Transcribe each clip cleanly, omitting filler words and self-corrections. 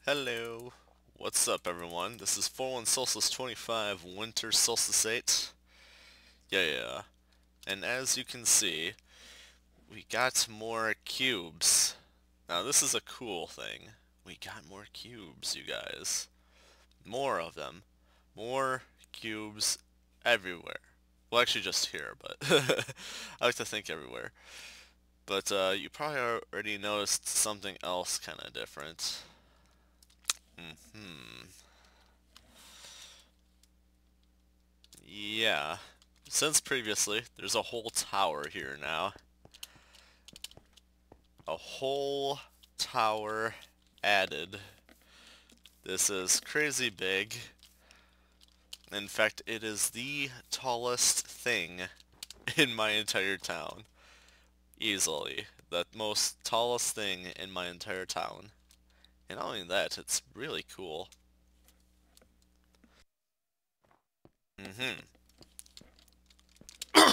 Hello, what's up everyone? This is 41 Solstice 25 Winter Solstice 8. Yeah. And as you can see, we got more cubes. Now this is a cool thing. We got more cubes, you guys. More of them. More cubes everywhere. Well, actually just here, but I like to think everywhere. But you probably already noticed something else kind of different. Hmm. Yeah. Since previously, there's a whole tower here now. A whole tower added. This is crazy big. In fact, it is the tallest thing in my entire town. Easily. The most tallest thing in my entire town. And not only that, it's really cool.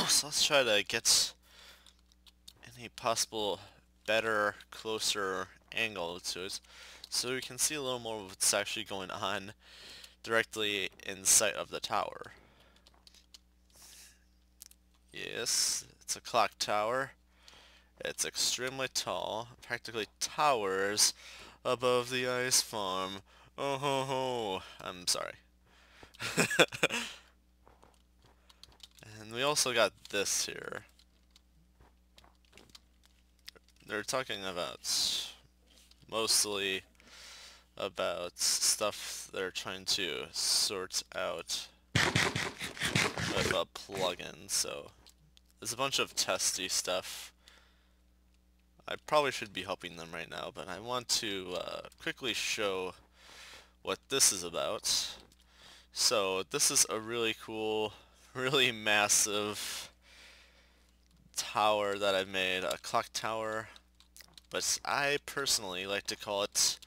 So let's try to get any possible better, closer angle to it so we can see a little more of what's actually going on directly in sight of the tower. Yes, it's a clock tower. It's extremely tall, practically towers above the ice farm. Oh ho ho, I'm sorry. And we also got this here. They're talking about mostly about stuff they're trying to sort out with a plugin, so there's a bunch of testy stuff. I probably should be helping them right now, but I want to quickly show what this is about. So this is a really cool, really massive tower that I've made, a clock tower, but I personally like to call it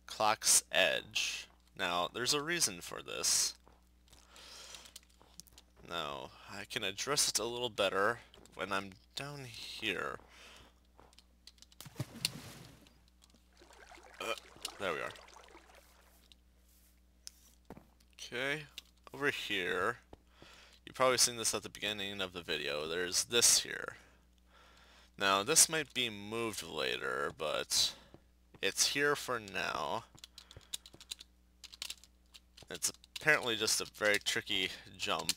Clock's Edge. Now, there's a reason for this. Now, I can address it a little better when I'm down here. There we are. Okay, over here, you've probably seen this at the beginning of the video, there's this here. Now, this might be moved later, but it's here for now. It's apparently just a very tricky jump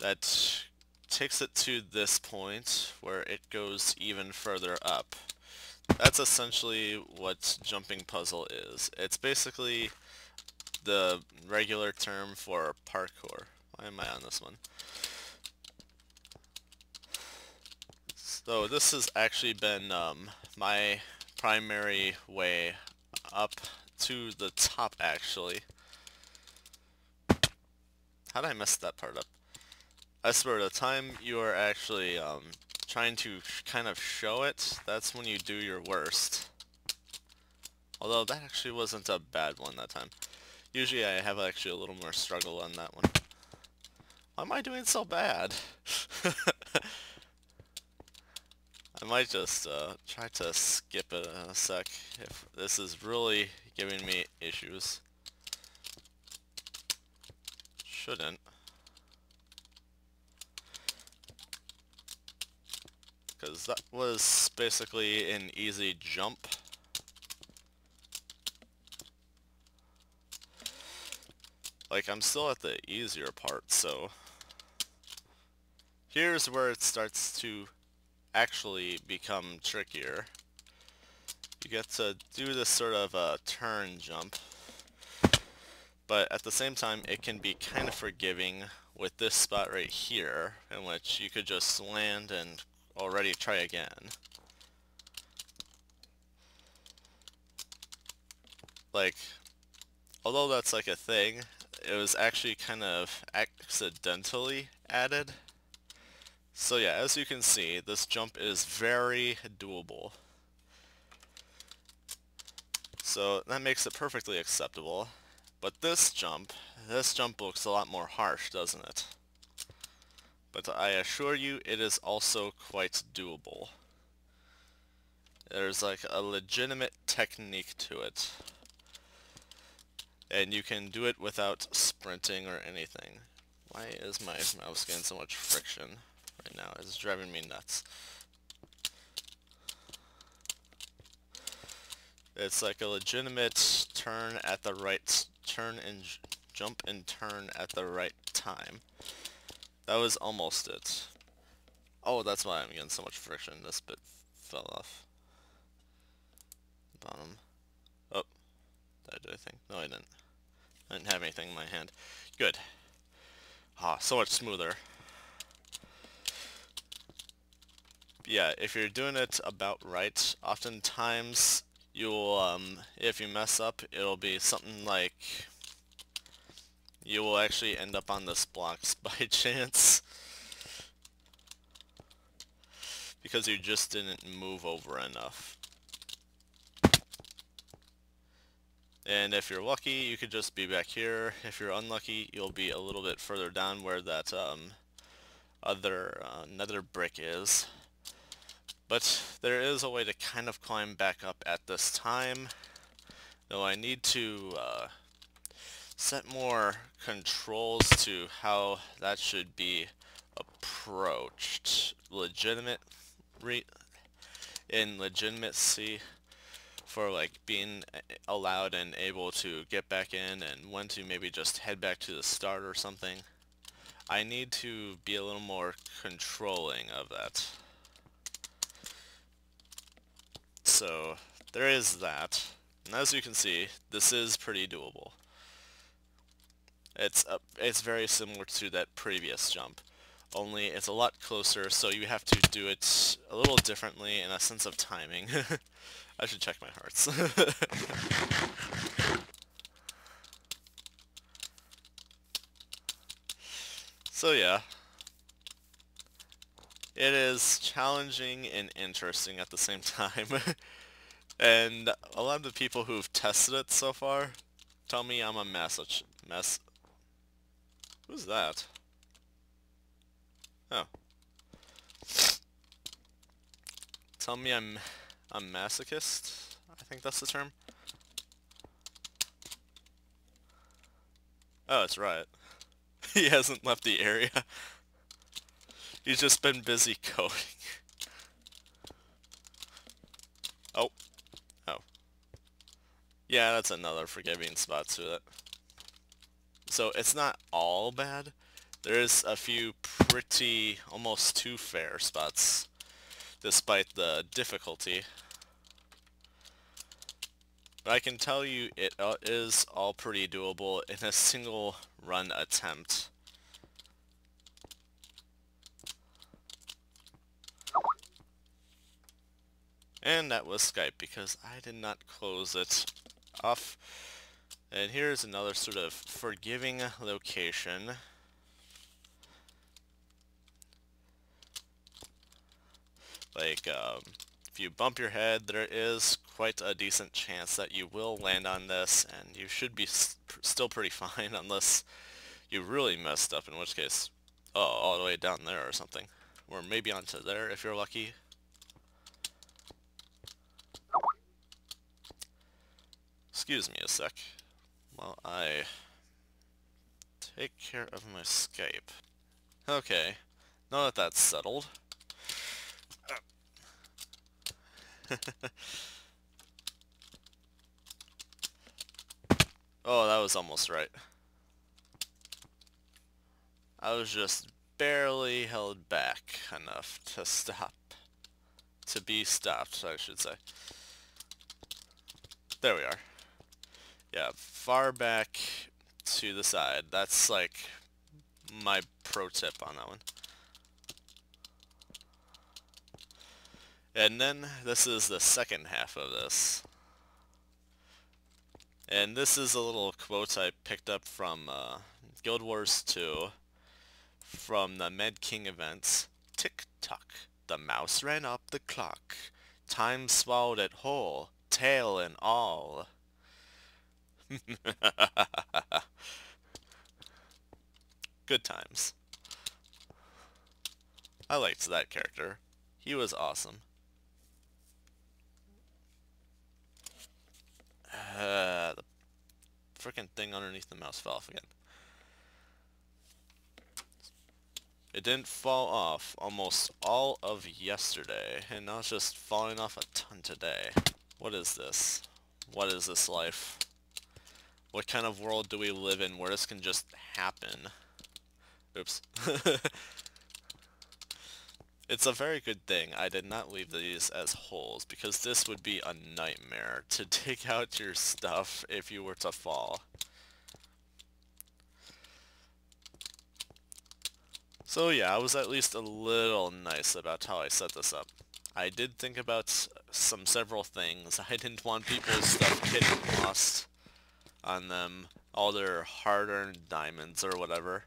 that takes it to this point where it goes even further up. That's essentially what jumping puzzle is. It's basically the regular term for parkour. Why am I on this one? So this has actually been my primary way up to the top, actually. How did I mess that part up? I swear, the time you are actually trying to kind of show it, that's when you do your worst. Although that actually wasn't a bad one that time. Usually I have actually a little more struggle on that one. Why am I doing so bad? I might just try to skip it in a sec if this is really giving me issues. Shouldn't. Because that was basically an easy jump. Like, I'm still at the easier part, so here's where it starts to actually become trickier. You get to do this sort of a turn jump, but at the same time it can be kind of forgiving with this spot right here, in which you could just land and already try again. Like, although that's like a thing, it was actually kind of accidentally added. So yeah, as you can see, this jump is very doable. So that makes it perfectly acceptable. But this jump looks a lot more harsh, doesn't it? But I assure you, it is also quite doable. There's like a legitimate technique to it. And you can do it without sprinting or anything. Why is my mouse getting so much friction right now? It's driving me nuts. It's like a legitimate turn at the right turn and jump and turn at the right time. That was almost it. Oh, that's why I'm getting so much friction. This bit fell off. Bottom. Oh, did I do anything? No, I didn't. I didn't have anything in my hand. Good. Ah, so much smoother. Yeah, if you're doing it about right, oftentimes you'll, if you mess up, it'll be something like you will actually end up on this blocks by chance because you just didn't move over enough. And if you're lucky, you could just be back here. If you're unlucky, you'll be a little bit further down where that other nether brick is. But there is a way to kind of climb back up at this time, though I need to set more controls to how that should be approached. In legitimacy for like being allowed and able to get back in, and when to maybe just head back to the start or something. I need to be a little more controlling of that. So there is that, and as you can see, this is pretty doable. It's very similar to that previous jump, only it's a lot closer, so you have to do it a little differently in a sense of timing. I should check my hearts. So yeah, it is challenging and interesting at the same time. And a lot of the people who've tested it so far tell me I'm a mess. Who's that? Oh. Tell me I'm a masochist? I think that's the term. Oh, it's right. He hasn't left the area. He's just been busy coding. Oh. Oh. Yeah, that's another forgiving spot to it. So it's not all bad. There's a few pretty, almost too fair spots, despite the difficulty. But I can tell you it is all pretty doable in a single run attempt. And that was Skype because I did not close it off. And here's another sort of forgiving location. Like, if you bump your head, there is quite a decent chance that you will land on this, and you should be still pretty fine unless you really messed up, in which case, oh, all the way down there or something. Or maybe onto there if you're lucky. Excuse me a sec while I take care of my Skype. Okay, now that that's settled. Oh, that was almost right. I was just barely held back enough to stop. To be stopped, I should say. There we are. Yeah, far back to the side. That's like my pro tip on that one. And then this is the second half of this. And this is a little quote I picked up from Guild Wars 2 from the Med King events. Tick-tock, the mouse ran up the clock. Time swallowed it whole, tail and all. Good times. I liked that character. He was awesome. freaking thing underneath the mouse fell off again. It didn't fall off almost all of yesterday, and now it's just falling off a ton today. What is this? What is this life? What kind of world do we live in where this can just happen? Oops. It's a very good thing I did not leave these as holes, because this would be a nightmare to dig out your stuff if you were to fall. So yeah, I was at least a little nice about how I set this up. I did think about several things. I didn't want people's stuff getting lost on them, all their hard-earned diamonds or whatever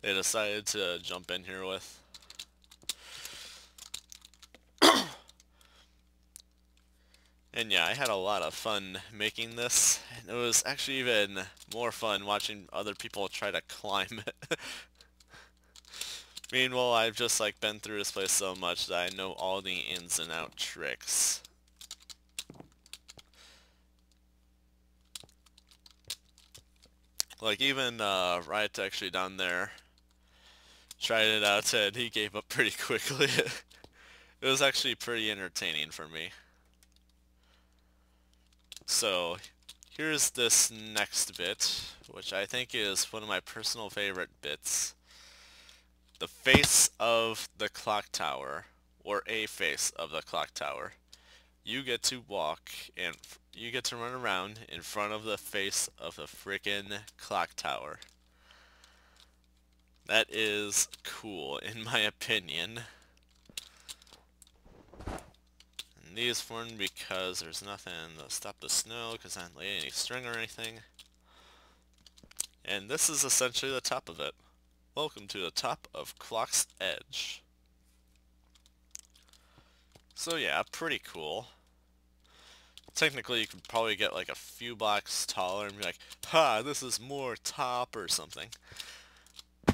they decided to jump in here with. And yeah, I had a lot of fun making this, and it was actually even more fun watching other people try to climb it. Meanwhile, I've just like been through this place so much that I know all the ins and out tricks. Like even Riot actually down there tried it out and he gave up pretty quickly. It was actually pretty entertaining for me. So here's this next bit, which I think is one of my personal favorite bits. The face of the clock tower, or a face of the clock tower. You get to walk and you get to run around in front of the face of the frickin' clock tower. That is cool, in my opinion. And these formed because there's nothing to stop the snow, because I didn't lay any string or anything. And this is essentially the top of it. Welcome to the top of Clock's Edge. So yeah, pretty cool. Technically, you could probably get like a few blocks taller and be like, ha, this is more top or something.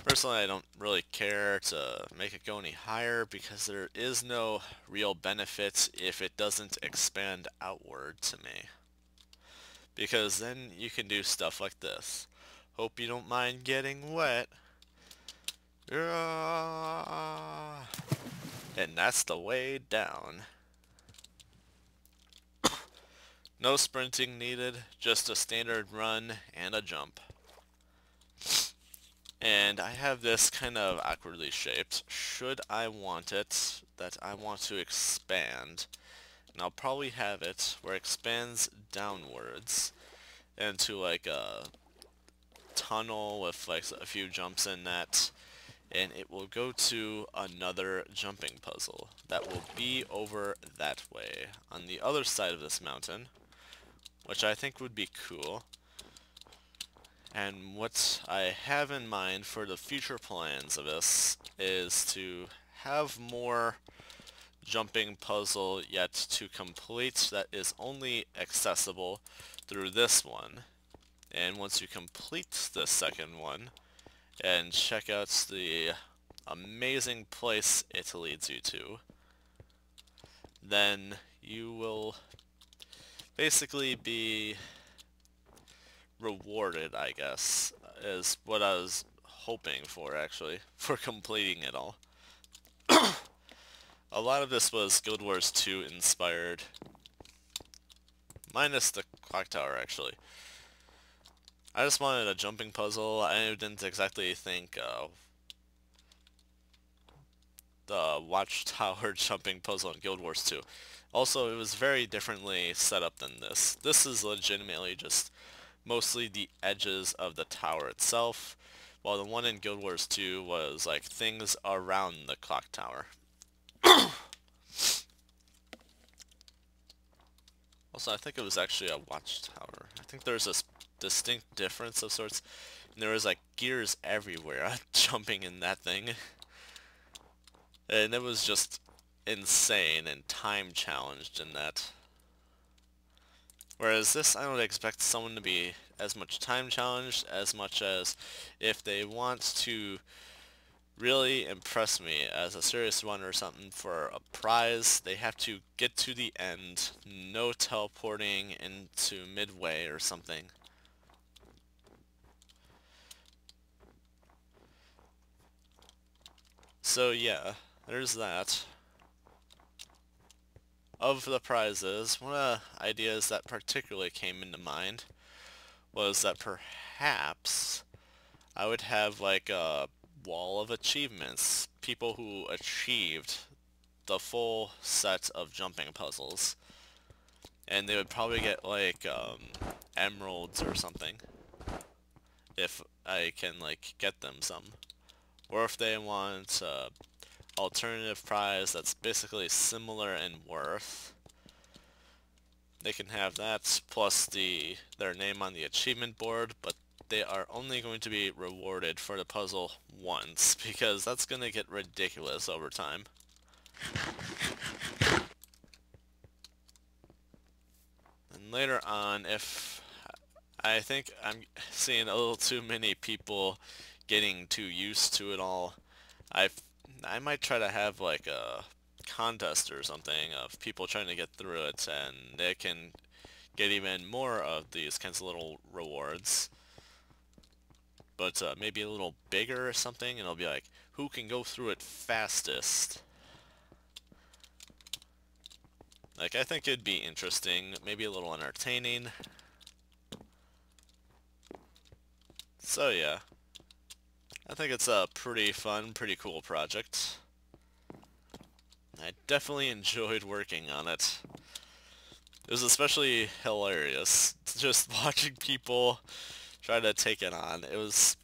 Personally, I don't really care to make it go any higher because there is no real benefit if it doesn't expand outward to me. Because then you can do stuff like this. Hope you don't mind getting wet. And that's the way down. No sprinting needed, just a standard run and a jump. And I have this kind of awkwardly shaped, should I want it, that I want to expand. And I'll probably have it where it expands downwards into like a tunnel with like a few jumps in that. And it will go to another jumping puzzle that will be over that way on the other side of this mountain, which I think would be cool. And what I have in mind for the future plans of this is to have more jumping puzzle yet to complete that is only accessible through this one. And once you complete the second one and check out the amazing place it leads you to, then you will basically be rewarded, I guess, is what I was hoping for, actually, for completing it all. A lot of this was Guild Wars 2 inspired, minus the clock tower, actually. I just wanted a jumping puzzle. I didn't exactly think the watchtower jumping puzzle in Guild Wars 2. Also, it was very differently set up than this. This is legitimately just mostly the edges of the tower itself, while the one in Guild Wars 2 was like things around the clock tower. Also, I think it was actually a watchtower. I think there's this distinct difference of sorts. And there was like gears everywhere jumping in that thing. And it was just insane and time challenged in that. Whereas this, I don't expect someone to be as much time challenged as much as if they want to really impress me as a serious runner or something for a prize, they have to get to the end, no teleporting into midway or something. So yeah, there's that. Of the prizes, one of the ideas that particularly came into mind was that perhaps I would have like a wall of achievements. People who achieved the full set of jumping puzzles. And they would probably get like emeralds or something. If I can like get them some. Or if they want alternative prize that's basically similar in worth, they can have that plus their name on the achievement board, but they are only going to be rewarded for the puzzle once, because that's going to get ridiculous over time. And later on, if I think I'm seeing a little too many people getting too used to it all, I I might try to have like a contest or something of people trying to get through it, and they can get even more of these kinds of little rewards. But maybe a little bigger or something, and it'll be like, who can go through it fastest? Like, I think it'd be interesting, maybe a little entertaining. So yeah, I think it's a pretty fun, pretty cool project. I definitely enjoyed working on it. It was especially hilarious, just watching people try to take it on. It was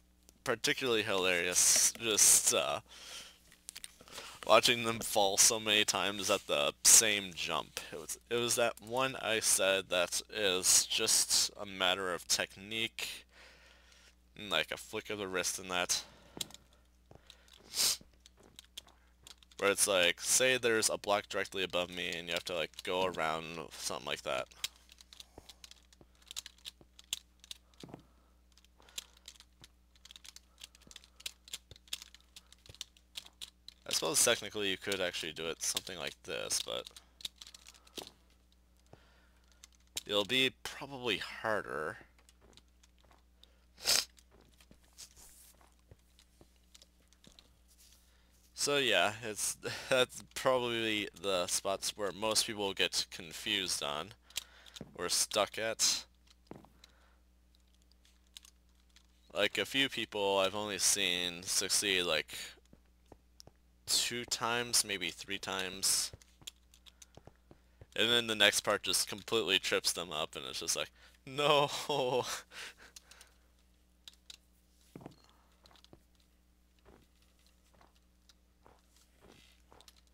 particularly hilarious, just watching them fall so many times at the same jump. It was that one I said that is just a matter of technique, and like a flick of the wrist and that. Where it's like, say there's a block directly above me and you have to like go around something like that. I suppose technically you could actually do it something like this, but it'll be probably harder. So yeah, that's probably the spots where most people get confused on, or stuck at. Like a few people I've only seen succeed like 2 times, maybe 3 times. And then the next part just completely trips them up and it's just like, no.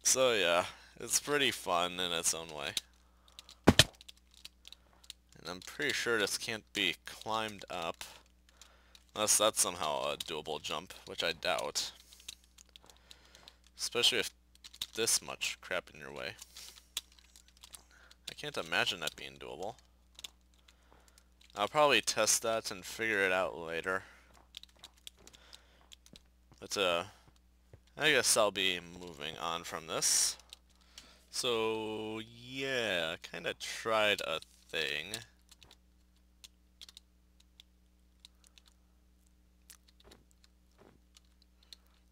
So yeah, it's pretty fun in its own way. And I'm pretty sure this can't be climbed up. Unless that's somehow a doable jump, which I doubt. Especially if this much crap in your way. I can't imagine that being doable. I'll probably test that and figure it out later. But I guess I'll be moving on from this. So yeah, kinda tried a thing.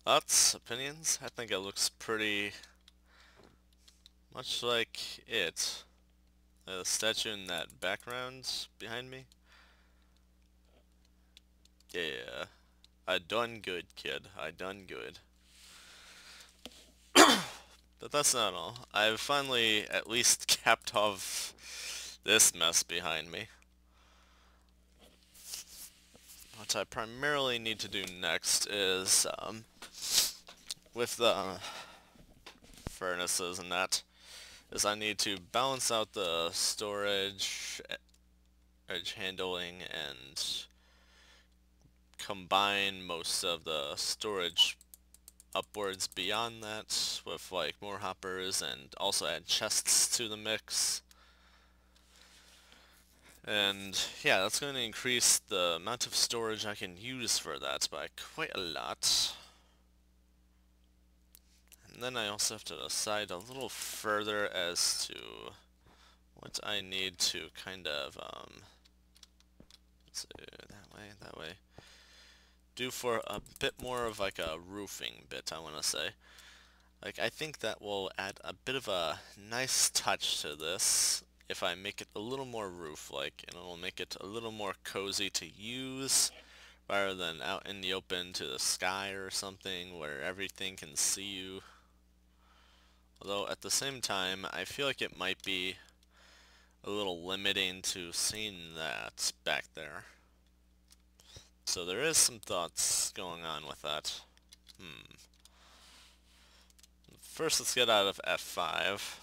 Thoughts? Opinions? I think it looks pretty much like it. The statue in that background behind me. Yeah, I done good, kid. I done good. But that's not all. I've finally at least capped off this mess behind me. What I primarily need to do next is, with the furnaces and that, is I need to balance out the storage, edge handling, and combine most of the storage upwards beyond that with like more hoppers, and also add chests to the mix. And yeah, that's going to increase the amount of storage I can use for that by quite a lot. And then I also have to decide a little further as to what I need to kind of, let's see, that way, do for a bit more of like a roofing bit, I want to say. Like, I think that will add a bit of a nice touch to this if I make it a little more roof-like, and it'll make it a little more cozy to use rather than out in the open to the sky or something where everything can see you. Although at the same time, I feel like it might be a little limiting to seeing that back there. So there is some thoughts going on with that. First, let's get out of F5.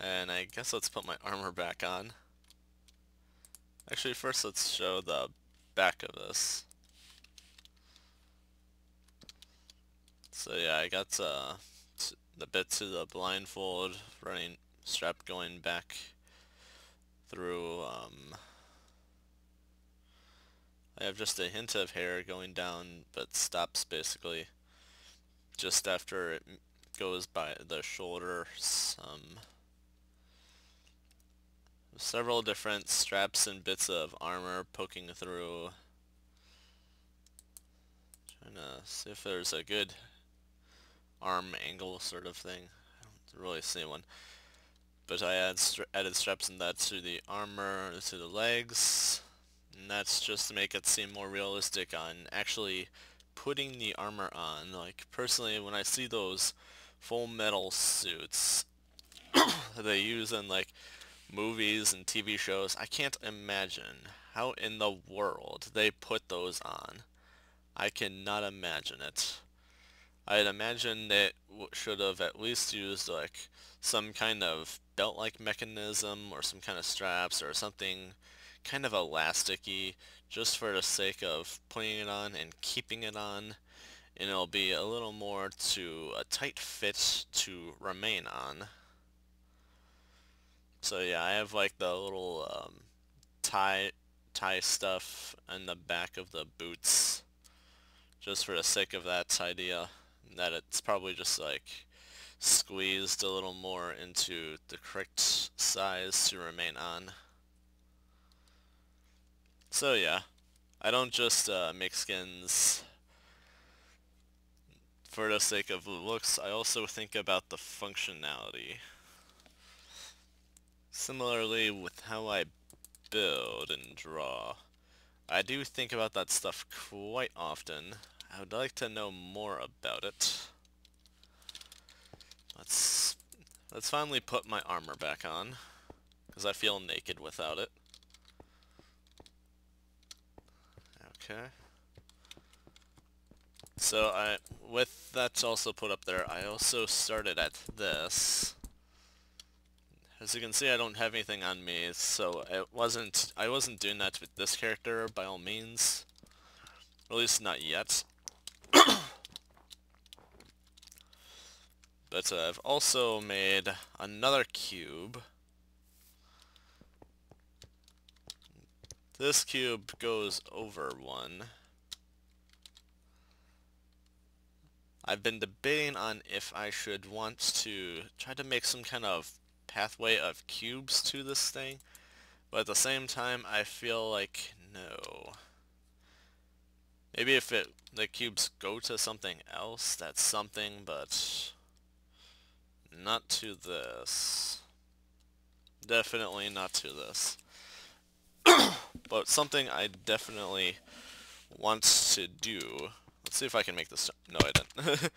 And I guess let's put my armor back on. Actually, first let's show the back of this. So yeah, I got the bit to the blindfold running strap going back through. I have just a hint of hair going down, but stops basically just after it goes by the shoulder. Several different straps and bits of armor poking through. Trying to see if there's a good arm angle sort of thing. I don't really see one. But I added straps in that to the armor, to the legs. And that's just to make it seem more realistic on actually putting the armor on. Like, personally, when I see those full metal suits they use in, like, movies and TV shows, I can't imagine how in the world they put those on. I cannot imagine it. I'd imagine they should have at least used like some kind of belt-like mechanism or some kind of straps or something kind of elasticy just for the sake of putting it on and keeping it on, and it'll be a little more to a tight fit to remain on. So yeah, I have like the little tie stuff in the back of the boots just for the sake of that idea, that it's probably just like squeezed a little more into the correct size to remain on. So yeah, I don't just make skins for the sake of looks, I also think about the functionality. Similarly with how I build and draw, I do think about that stuff quite often. I would like to know more about it. Let's finally put my armor back on, because I feel naked without it. Okay. So with that also put up there, I also started at this. As you can see, I don't have anything on me, so I wasn't doing that with this character by all means. Or at least not yet. But I've also made another cube. This cube goes over one. I've been debating on if I should want to try to make some kind of pathway of cubes to this thing, but at the same time I feel like no. Maybe if the cubes go to something else, that's something, but not to this. Definitely not to this. But something I definitely want to do. Let's see if I can make this. No, I didn't.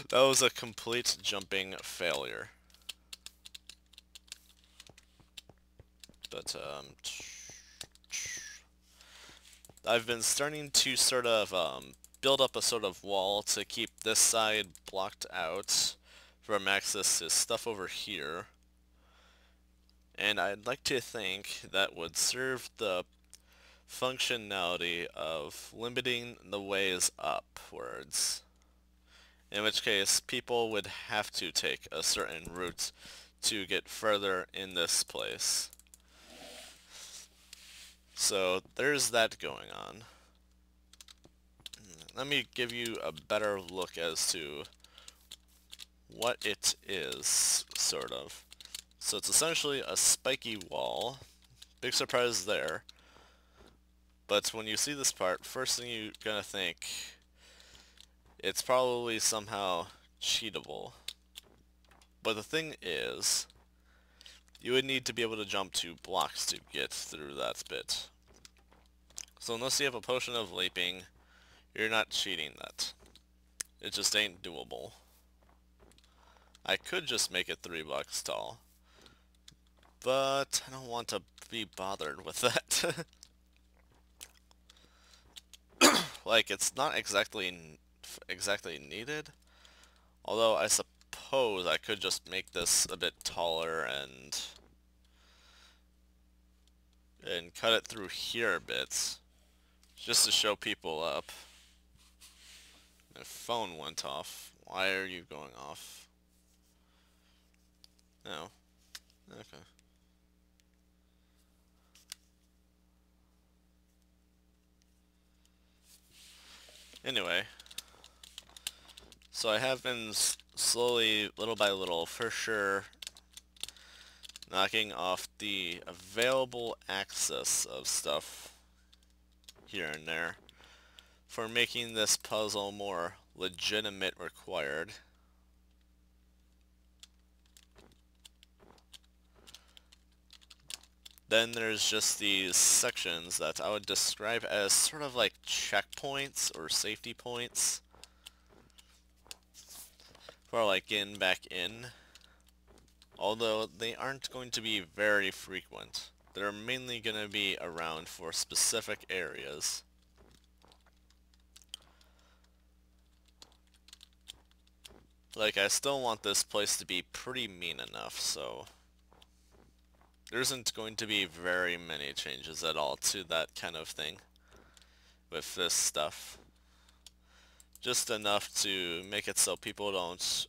That was a complete jumping failure. But I've been starting to sort of build up a sort of wall to keep this side blocked out from access to stuff over here. And I'd like to think that would serve the functionality of limiting the ways upwards. In which case, people would have to take a certain route to get further in this place. So there's that going on. Let me give you a better look as to what it is, sort of. So it's essentially a spiky wall. Big surprise there. But when you see this part, first thing you're gonna think, it's probably somehow cheatable. But the thing is, you would need to be able to jump 2 blocks to get through that bit. So unless you have a potion of leaping, you're not cheating that. It just ain't doable. I could just make it 3 blocks tall, but I don't want to be bothered with that. Like, it's not exactly needed, although I suppose I could just make this a bit taller and cut it through here a bit, just to show people up. My phone went off. Why are you going off? No. Okay. Anyway, so I have been slowly, little by little, for sure, knocking off the available access of stuff here and there for making this puzzle more legitimate required. Then there's just these sections that I would describe as sort of like checkpoints or safety points for like getting back in. Although they aren't going to be very frequent. They're mainly going to be around for specific areas. Like, I still want this place to be pretty mean enough, so there isn't going to be very many changes at all to that kind of thing with this stuff. Just enough to make it so people don't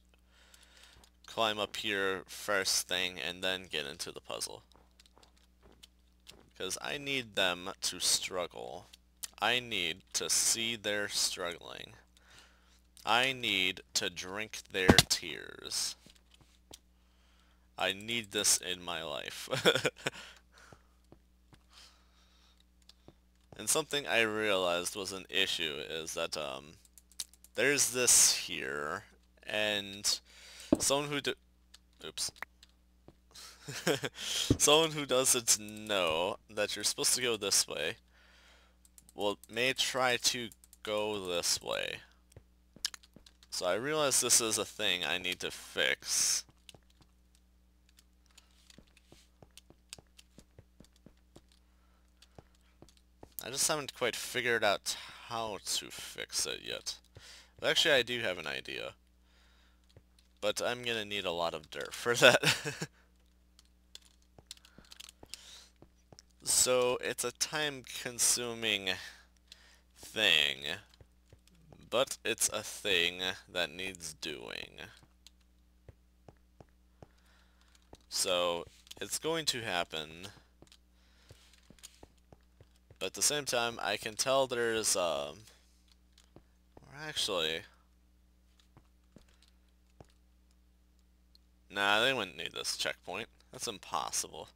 climb up here first thing and then get into the puzzle. Because I need them to struggle. I need to see they're struggling. I need to drink their tears. I need this in my life. And something I realized was an issue is that there's this here, and someone who someone who doesn't know that you're supposed to go this way may try to go this way. So I realize this is a thing I need to fix. I just haven't quite figured out how to fix it yet. But actually, I do have an idea. But I'm gonna need a lot of dirt for that. So, it's a time-consuming thing. But it's a thing that needs doing. So, it's going to happen. But at the same time, I can tell there's, actually... Nah, they wouldn't need this checkpoint. That's impossible.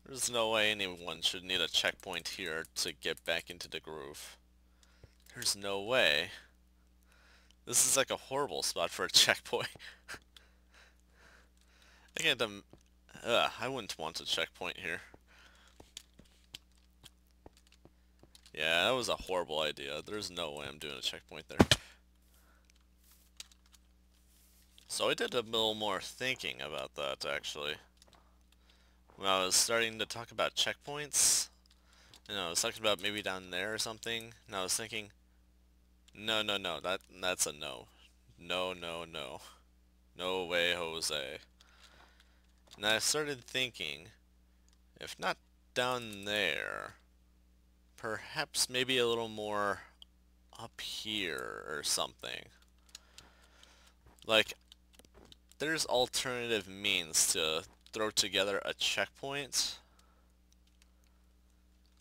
There's no way anyone should need a checkpoint here to get back into the groove. There's no way. This is like a horrible spot for a checkpoint. I can't, I wouldn't want a checkpoint here. Yeah, that was a horrible idea. There's no way I'm doing a checkpoint there. So I did a little more thinking about that, actually. When I was starting to talk about checkpoints, and I was talking about maybe down there or something, and I was thinking, no, that's a no. No. No way, Jose. And I started thinking, if not down there, perhaps maybe a little more up here or something. Like, there's alternative means to throw together a checkpoint.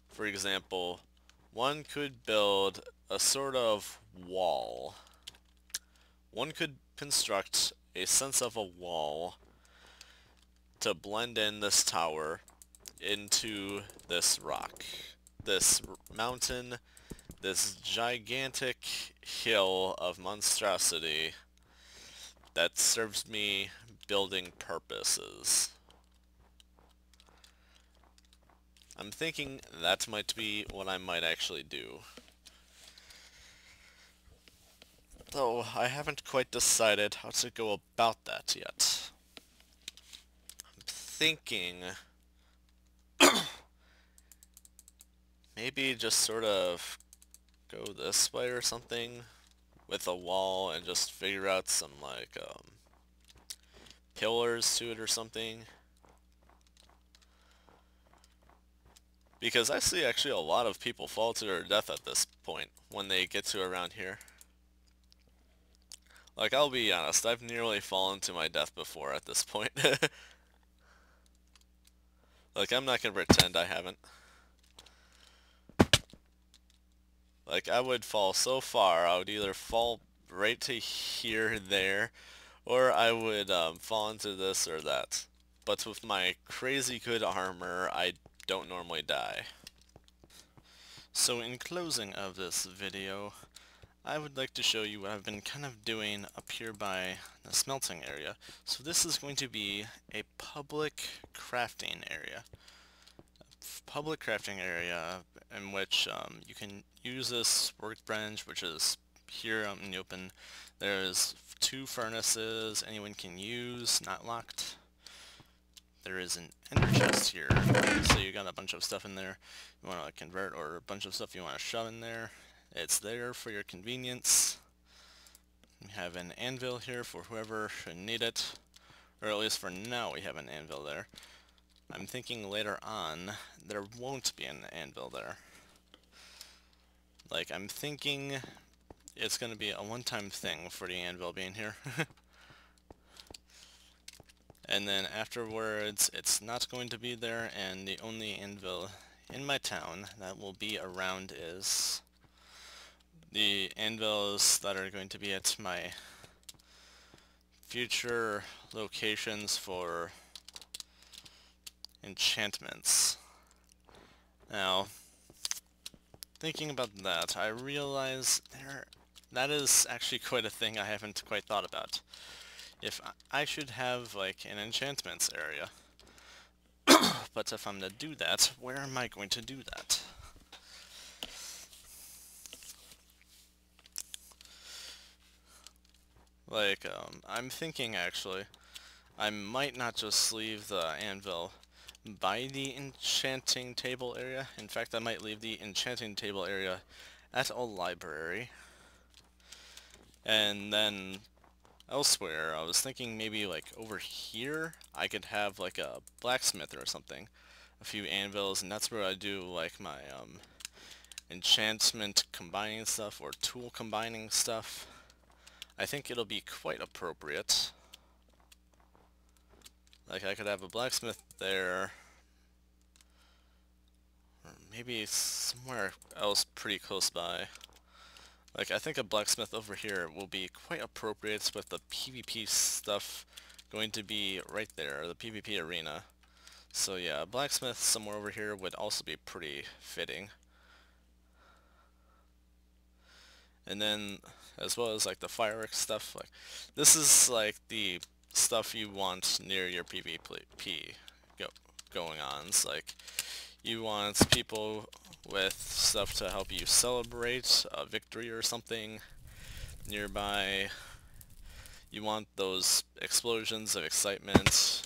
For example, one could build a sort of wall. One could construct a sense of a wall to blend in this tower into this rock. this mountain, this gigantic hill of monstrosity that serves me building purposes. I'm thinking that might be what I might actually do. Though I haven't quite decided how to go about that yet. I'm thinking maybe just sort of go this way or something with a wall and just figure out some like pillars to it or something. Because I see actually a lot of people fall to their death at this point when they get to around here. Like, I'll be honest, I've nearly fallen to my death before at this point. Like, I'm not gonna pretend I haven't. Like, I would fall so far, I would either fall right to here, there, or I would fall into this or that. But with my crazy good armor, I don't normally die. So in closing of this video, I would like to show you what I've been kind of doing up here by the smelting area. So this is going to be a public crafting area. Public crafting area in which you can use this workbench, which is here out in the open. There's 2 furnaces anyone can use, not locked. There is an ender chest here, so you got a bunch of stuff in there you want to convert, or a bunch of stuff you want to shove in there. It's there for your convenience. We have an anvil here for whoever should need it, or at least for now we have an anvil there. I'm thinking later on there won't be an anvil there. Like, I'm thinking it's going to be a one-time thing for the anvil being here. And then afterwards it's not going to be there, and the only anvil in my town that will be around is the anvils that are going to be at my future locations for enchantments. Now, thinking about that, I realize that is actually quite a thing I haven't quite thought about. If I should have like an enchantments area. But if I'm to do that, where am I going to do that? Like, I'm thinking actually, I might not just leave the anvil by the enchanting table area. In fact, I might leave the enchanting table area at a library. And then elsewhere, I was thinking maybe like over here, I could have like a blacksmith or something. A few anvils, and that's where I do like my enchantment combining stuff or tool combining stuff. I think it'll be quite appropriate. Like, I could have a blacksmith there, or maybe somewhere else pretty close by. Like, I think a blacksmith over here will be quite appropriate with the PvP stuff going to be right there, the PvP arena. So yeah, a blacksmith somewhere over here would also be pretty fitting. And then, as well as like the fireworks stuff, like this is like the stuff you want near your PvP going on. It's like you want people with stuff to help you celebrate a victory or something nearby. You want those explosions of excitement.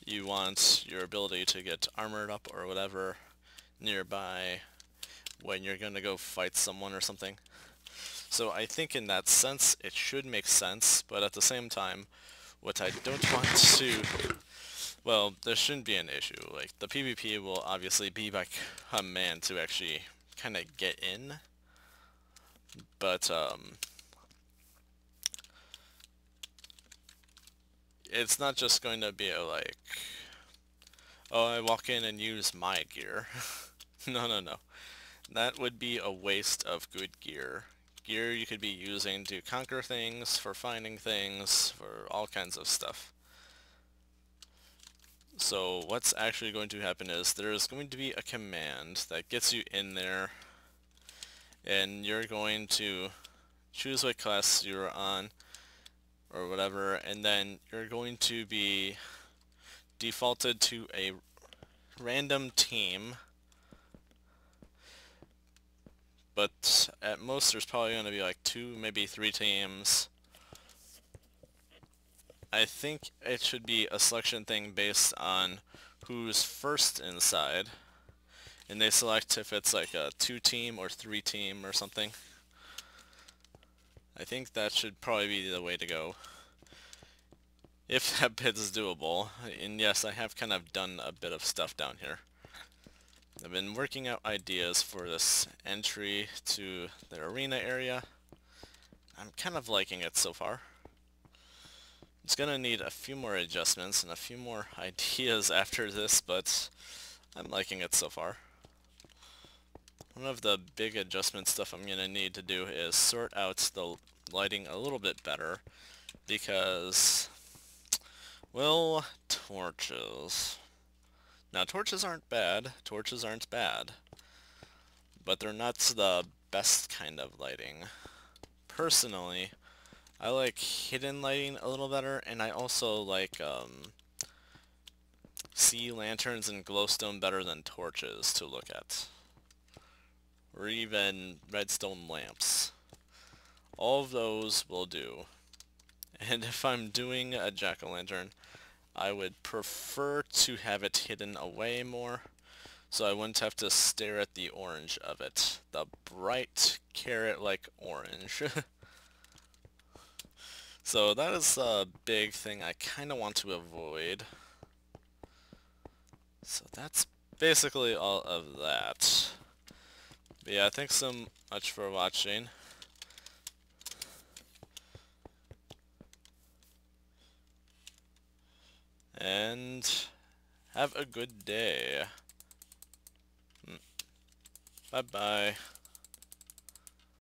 You want your ability to get armored up or whatever nearby when you're gonna go fight someone or something. So I think in that sense it should make sense, but at the same time, what I don't want to... Well, there shouldn't be an issue. Like, the PvP will obviously be by a man to actually kind of get in, but it's not just going to be like, oh, I walk in and use my gear. No, no, no. That would be a waste of good gear. Gear you could be using to conquer things, for finding things, for all kinds of stuff. So what's actually going to happen is there's going to be a command that gets you in there, and you're going to choose what class you're on or whatever, and then you're going to be defaulted to a random team, but at most there's probably going to be like 2, maybe 3 teams. I think it should be a selection thing based on who's first inside, and they select if it's like a 2 team or 3 team or something. I think that should probably be the way to go, if that bit is doable. And yes, I have kind of done a bit of stuff down here. I've been working out ideas for this entry to the arena area. I'm kind of liking it so far. It's gonna need a few more adjustments and a few more ideas after this, but I'm liking it so far. One of the big adjustment stuff I'm gonna need to do is sort out the lighting a little bit better, because, well, torches. Now, torches aren't bad. Torches aren't bad. But they're not the best kind of lighting. Personally, I like hidden lighting a little better, and I also like sea lanterns and glowstone better than torches to look at. Or even redstone lamps. All of those will do. And if I'm doing a jack-o'-lantern, I would prefer to have it hidden away more, so I wouldn't have to stare at the orange of it. The bright carrot-like orange. So that is a big thing I kind of want to avoid. So that's basically all of that. But yeah, thanks so much for watching. And have a good day. Bye-bye.